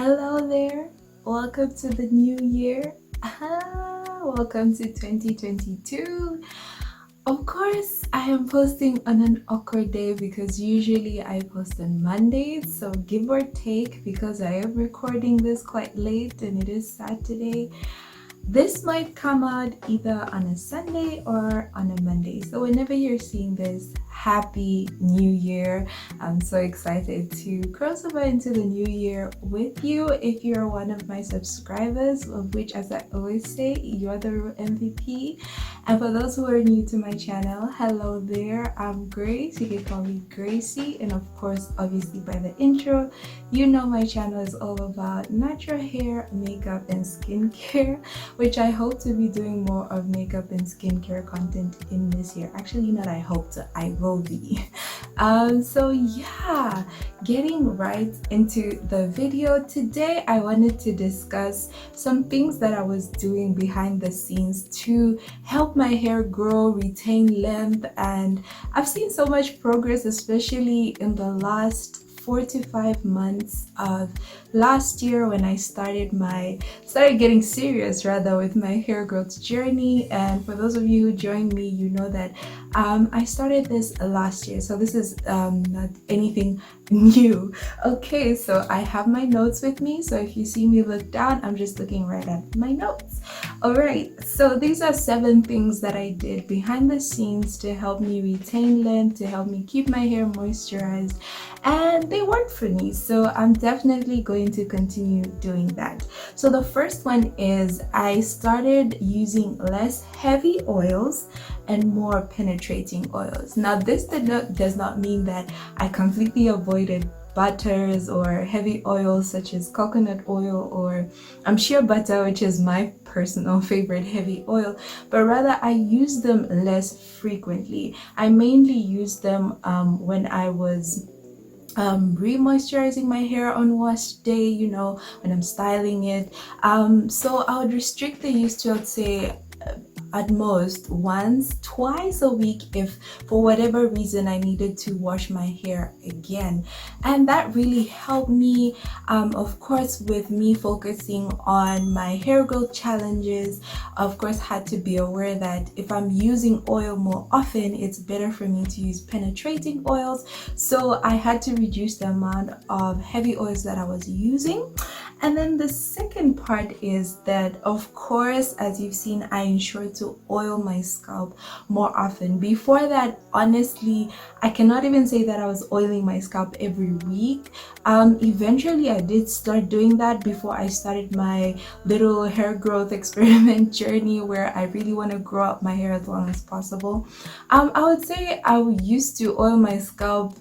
Hello there, welcome to the new year. Welcome to 2022. Of course, I am posting on an awkward day because usually I post on Mondays, so give or take, because I am recording this quite late and it is Saturday. This might come out either on a Sunday or on a Monday. So whenever you're seeing this, happy new year. I'm so excited to cross over into the new year with you. If you're one of my subscribers, of which, as I always say, you're the real MVP. And for those who are new to my channel, hello there. I'm Grace. You can call me Gracie. And of course, obviously by the intro, you know my channel is all about natural hair, makeup, and skincare, which I hope to be doing more of makeup and skincare content in this year. Actually, not I hope to, I will be. So yeah, getting right into the video today, I wanted to discuss some things that I was doing behind the scenes to help my hair grow, retain length, and I've seen so much progress, especially in the last 4 to 5 months of last year when I started getting serious rather with my hair growth journey. And for those of you who joined me, you know that I started this last year, so this is not anything new. Okay, so I have my notes with me, so if you see me look down, I'm just looking right at my notes. All right, so these are 7 things that I did behind the scenes to help me retain length, to help me keep my hair moisturized, and they worked for me, so I'm definitely going to continue doing that. So the first one is I started using less heavy oils and more penetrating oils. Now this does not mean that I completely avoided butters or heavy oils such as coconut oil or shea butter, which is my personal favorite heavy oil, but rather I use them less frequently. I mainly use them when I was re-moisturizing my hair on wash day, you know, when I'm styling it. So I would restrict the use to, I'd say, at most once, twice a week if for whatever reason I needed to wash my hair again. And that really helped me, of course, with me focusing on my hair growth challenges. Of course, had to be aware that if I'm using oil more often, it's better for me to use penetrating oils. So I had to reduce the amount of heavy oils that I was using. And then the second part is that, of course, as you've seen, I ensure to oil my scalp more often. Before that, honestly, I cannot even say that I was oiling my scalp every week. Eventually, I did start doing that before I started my little hair growth experiment journey where I really want to grow out my hair as long as possible. I would say I used to oil my scalp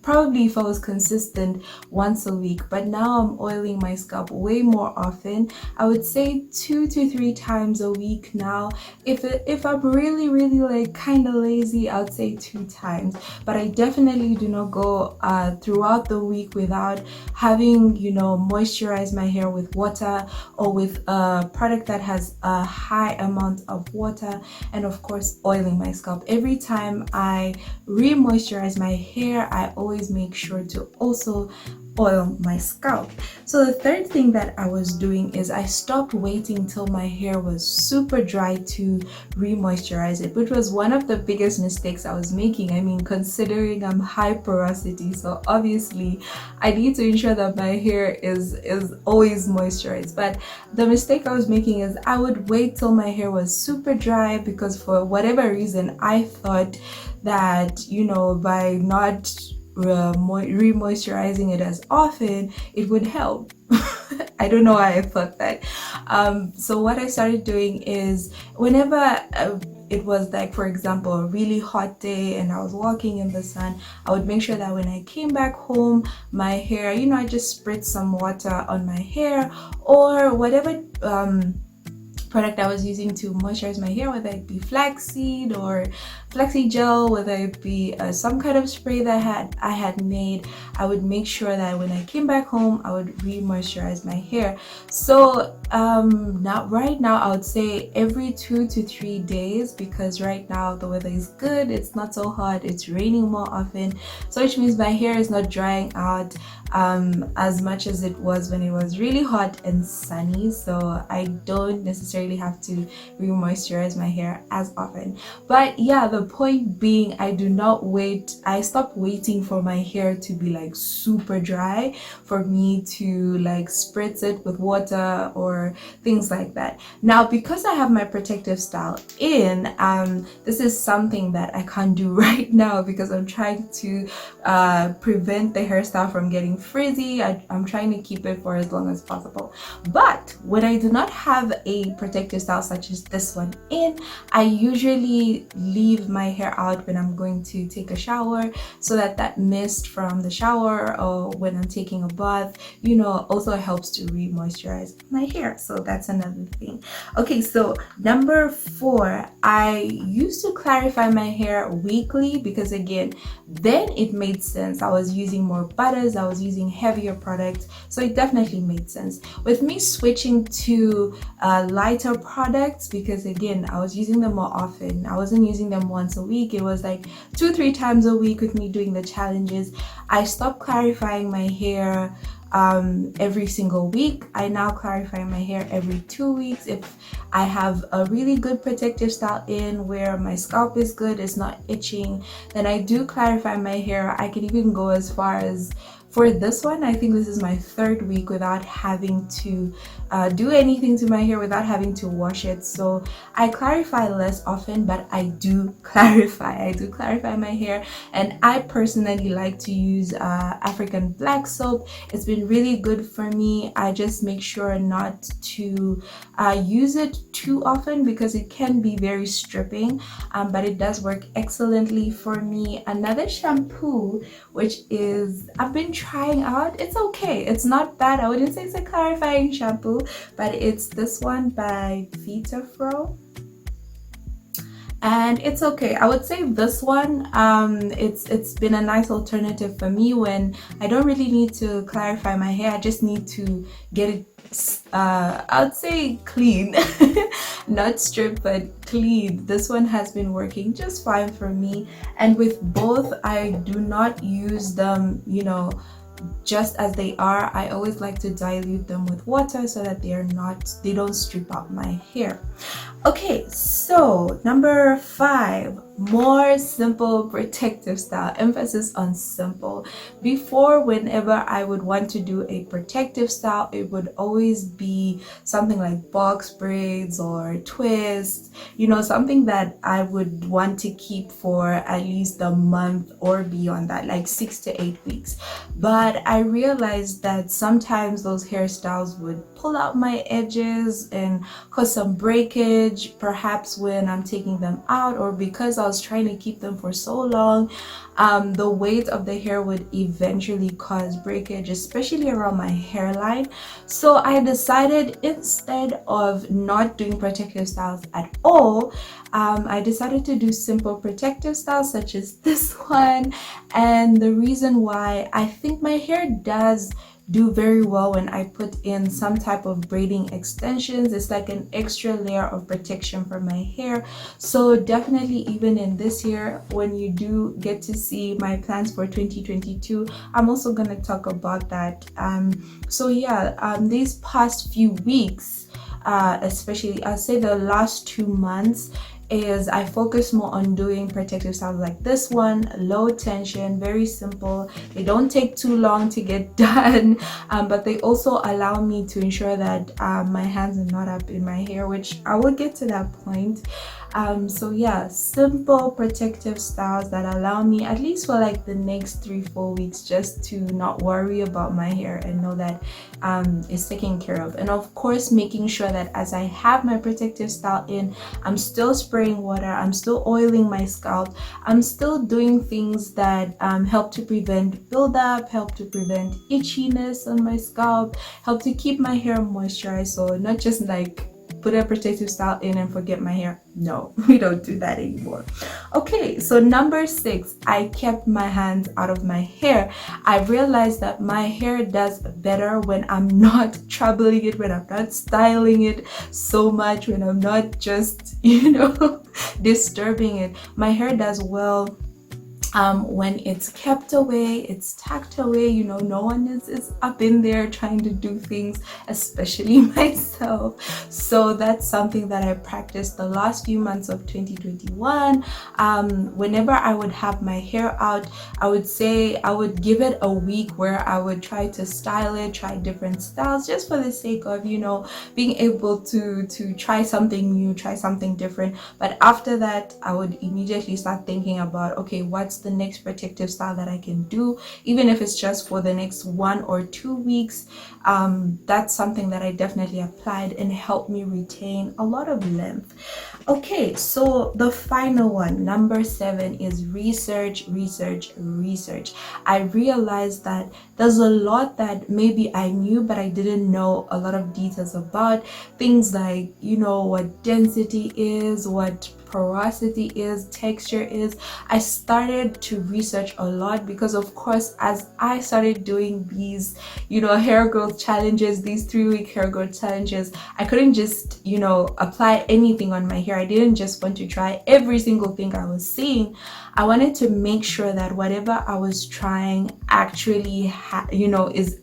probably if I was consistent once a week, but now I'm oiling my scalp way more often. I would say 2 to 3 times a week now. If I'm really like kind of lazy, I would say 2 times, but I definitely do not go throughout the week without having, you know, moisturize my hair with water or with a product that has a high amount of water, and of course oiling my scalp. Every time I re-moisturize my hair, I always make sure to also oil my scalp. So the third thing that I was doing is I stopped waiting till my hair was super dry to re-moisturize it, which was one of the biggest mistakes I was making. I mean, considering I'm high porosity, so obviously I need to ensure that my hair is always moisturized. But the mistake I was making is I would wait till my hair was super dry because for whatever reason I thought that, you know, by not re-moisturizing it as often, it would help. I don't know why I thought that. So what I started doing is whenever it was like, for example, a really hot day and I was walking in the sun, I would make sure that when I came back home, my hair, you know, I just spritz some water on my hair or whatever product I was using to moisturize my hair, whether it be flaxseed or flaxseed gel, whether it be some kind of spray that I had made, I would make sure that when I came back home, I would re-moisturize my hair. So right now I would say every 2 to 3 days, because right now the weather is good, it's not so hot, it's raining more often, so which means my hair is not drying out as much as it was when it was really hot and sunny, so I don't necessarily have to re-moisturize my hair as often. But yeah, the point being, I stopped waiting for my hair to be like super dry for me to like spritz it with water or things like that. Now, because I have my protective style in, this is something that I can't do right now because I'm trying to prevent the hairstyle from getting frizzy. I'm trying to keep it for as long as possible. But when I do not have a protective style such as this one in, I usually leave my hair out when I'm going to take a shower, so that mist from the shower or when I'm taking a bath, you know, also helps to re-moisturize my hair. So that's another thing. Okay, so number 4, I used to clarify my hair weekly because again, then it made sense. I was using more butters, I was using heavier products, so it definitely made sense. With me switching to lighter products, because again, I was using them more often. I wasn't using them once a week, it was like 2-3 times a week with me doing the challenges. I stopped clarifying my hair every single week. I now clarify my hair every 2 weeks. If I have a really good protective style in where my scalp is good, it's not itching, then I do clarify my hair. I can even go as far as, for this one, I think this is my 3rd week without having to do anything to my hair, without having to wash it. So I clarify less often, but I do clarify. I do clarify my hair, and I personally like to use African black soap. It's been really good for me. I just make sure not to use it too often because it can be very stripping, but it does work excellently for me. Another shampoo, which is I've been trying out, it's okay, it's not bad. I wouldn't say it's a clarifying shampoo, but it's this one by favour, and it's okay. I would say this one, it's been a nice alternative for me when I don't really need to clarify my hair. I just need to get it I'd say clean, not stripped but clean. This one has been working just fine for me, and with both I do not use them, you know, just as they are. I always like to dilute them with water so that they don't strip out my hair. Okay, so number 5, more simple protective style. Emphasis on simple. Before, whenever I would want to do a protective style, it would always be something like box braids or twists, you know, something that I would want to keep for at least a month or beyond that, like 6 to 8 weeks. But I realized that sometimes those hairstyles would pull out my edges and cause some breakage, perhaps when I'm taking them out, or because I was trying to keep them for so long, the weight of the hair would eventually cause breakage, especially around my hairline. So I decided, instead of not doing protective styles at all, I decided to do simple protective styles such as this one. And the reason why, I think my hair does do very well when I put in some type of braiding extensions. It's like an extra layer of protection for my hair. So definitely, even in this year, when you do get to see my plans for 2022, I'm also going to talk about that. So yeah, these past few weeks, especially I'll say the last 2 months, is I focus more on doing protective styles like this one, low tension, very simple. They don't take too long to get done, but they also allow me to ensure that my hands are not up in my hair, which I will get to that point. So yeah, simple protective styles that allow me, at least for like the next 3-4 weeks, just to not worry about my hair and know that it's taken care of. And of course, making sure that as I have my protective style in, I'm still spraying water, I'm still oiling my scalp, I'm still doing things that help to prevent buildup, help to prevent itchiness on my scalp, help to keep my hair moisturized. So not just like put a protective style in and forget my hair. No, we don't do that anymore. Okay, so number 6, I kept my hands out of my hair. I realized that my hair does better when I'm not troubling it, when I'm not styling it so much, when I'm not just, you know, disturbing it. My hair does well when it's kept away, it's tucked away, you know, no one is up in there trying to do things, especially myself. So that's something that I practiced the last few months of 2021. Whenever I would have my hair out, I would say I would give it a week where I would try to style it, try different styles, just for the sake of, you know, being able to try something new, try something different. But after that, I would immediately start thinking about, okay, what's the next protective style that I can do, even if it's just for the next 1 or 2 weeks. That's something that I definitely applied and helped me retain a lot of length. Okay, so the final one, number 7, is research. I realized that there's a lot that maybe I knew, but I didn't know a lot of details about. Things like, you know, what density is, what porosity is, texture is. I started to research a lot because, of course, as I started doing these, you know, hair growth challenges, these 3-week hair growth challenges, I couldn't just, you know, apply anything on my hair. I didn't just want to try every single thing I was seeing. I wanted to make sure that whatever I was trying actually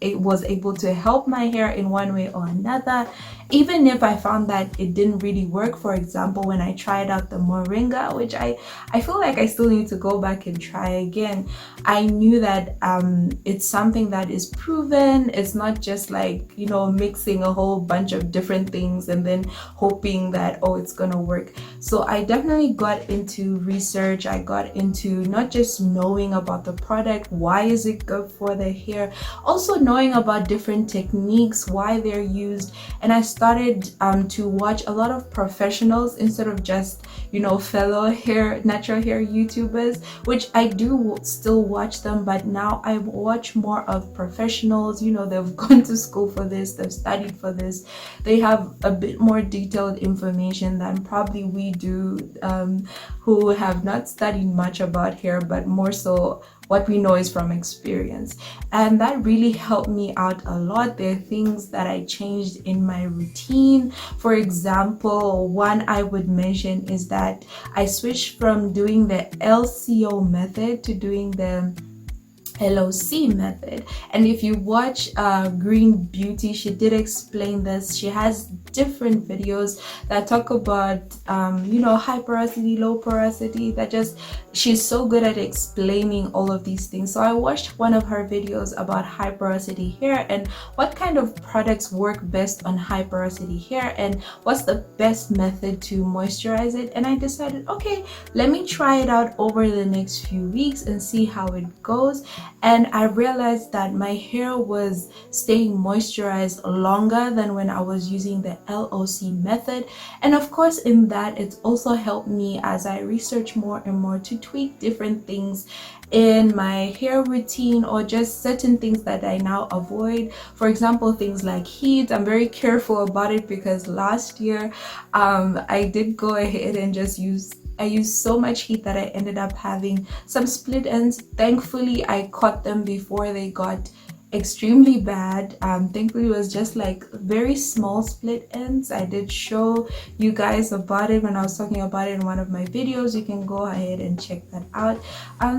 was able to help my hair in one way or another. Even if I found that it didn't really work, for example, when I tried out the moringa, which I feel like I still need to go back and try again, I knew that it's something that is proven. It's not just like, you know, mixing a whole bunch of different things and then hoping that, oh, it's gonna work. So I definitely got into research. I got into not just knowing about the product, why is it good for the hair, also knowing about different techniques, why they're used. And I started to watch a lot of professionals instead of just, you know, fellow natural hair YouTubers, which I do still watch them, but now I watch more of professionals. You know, they've gone to school for this, they've studied for this, they have a bit more detailed information than probably we do, who have not studied much about hair, but more so what we know is from experience. And that really helped me out a lot. There are things that I changed in my routine. For example, one I would mention is that I switched from doing the LCO method to doing the LOC method. And if you watch Green Beauty, she did explain this. She has different videos that talk about you know, high porosity, low porosity. She's so good at explaining all of these things. So I watched one of her videos about high porosity hair and what kind of products work best on high porosity hair and what's the best method to moisturize it. And I decided, okay, let me try it out over the next few weeks and see how it goes. And I realized that my hair was staying moisturized longer than when I was using the LOC method. And of course, in that, it's also helped me as I research more and more to tweak different things in my hair routine, or just certain things that I now avoid. For example, things like heat. I'm very careful about it because last year I did go ahead and I used so much heat that I ended up having some split ends. Thankfully, I caught them before they got extremely bad. Thankfully, it was just like very small split ends. I did show you guys about it when I was talking about it in one of my videos. You can go ahead and check that out.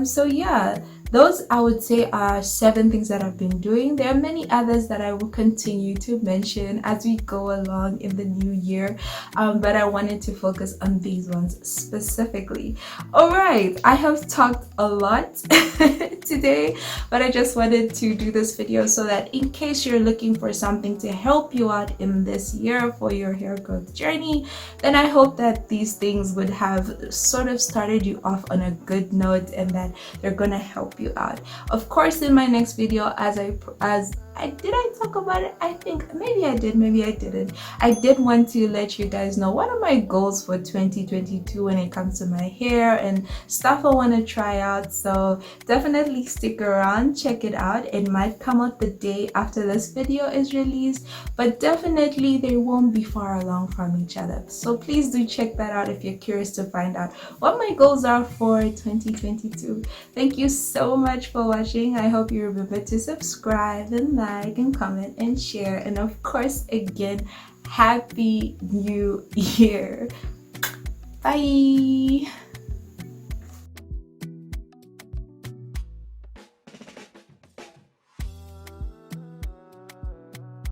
So yeah, those I would say are 7 things that I've been doing. There are many others that I will continue to mention as we go along in the new year, but I wanted to focus on these ones specifically. All right, I have talked a lot today, but I just wanted to do this video so that in case you're looking for something to help you out in this year for your hair growth journey, then I hope that these things would have sort of started you off on a good note and that they're gonna help you out. Of course, in my next video, did I talk about it? I think maybe I did, maybe I didn't. I did want to let you guys know what are my goals for 2022 when it comes to my hair and stuff I want to try out. So definitely stick around, check it out. It might come out the day after this video is released, but definitely they won't be far along from each other. So please do check that out if you're curious to find out what my goals are for 2022. Thank you so much for watching. I hope you remember to subscribe and like and comment and share, and of course, again, happy new year. Bye.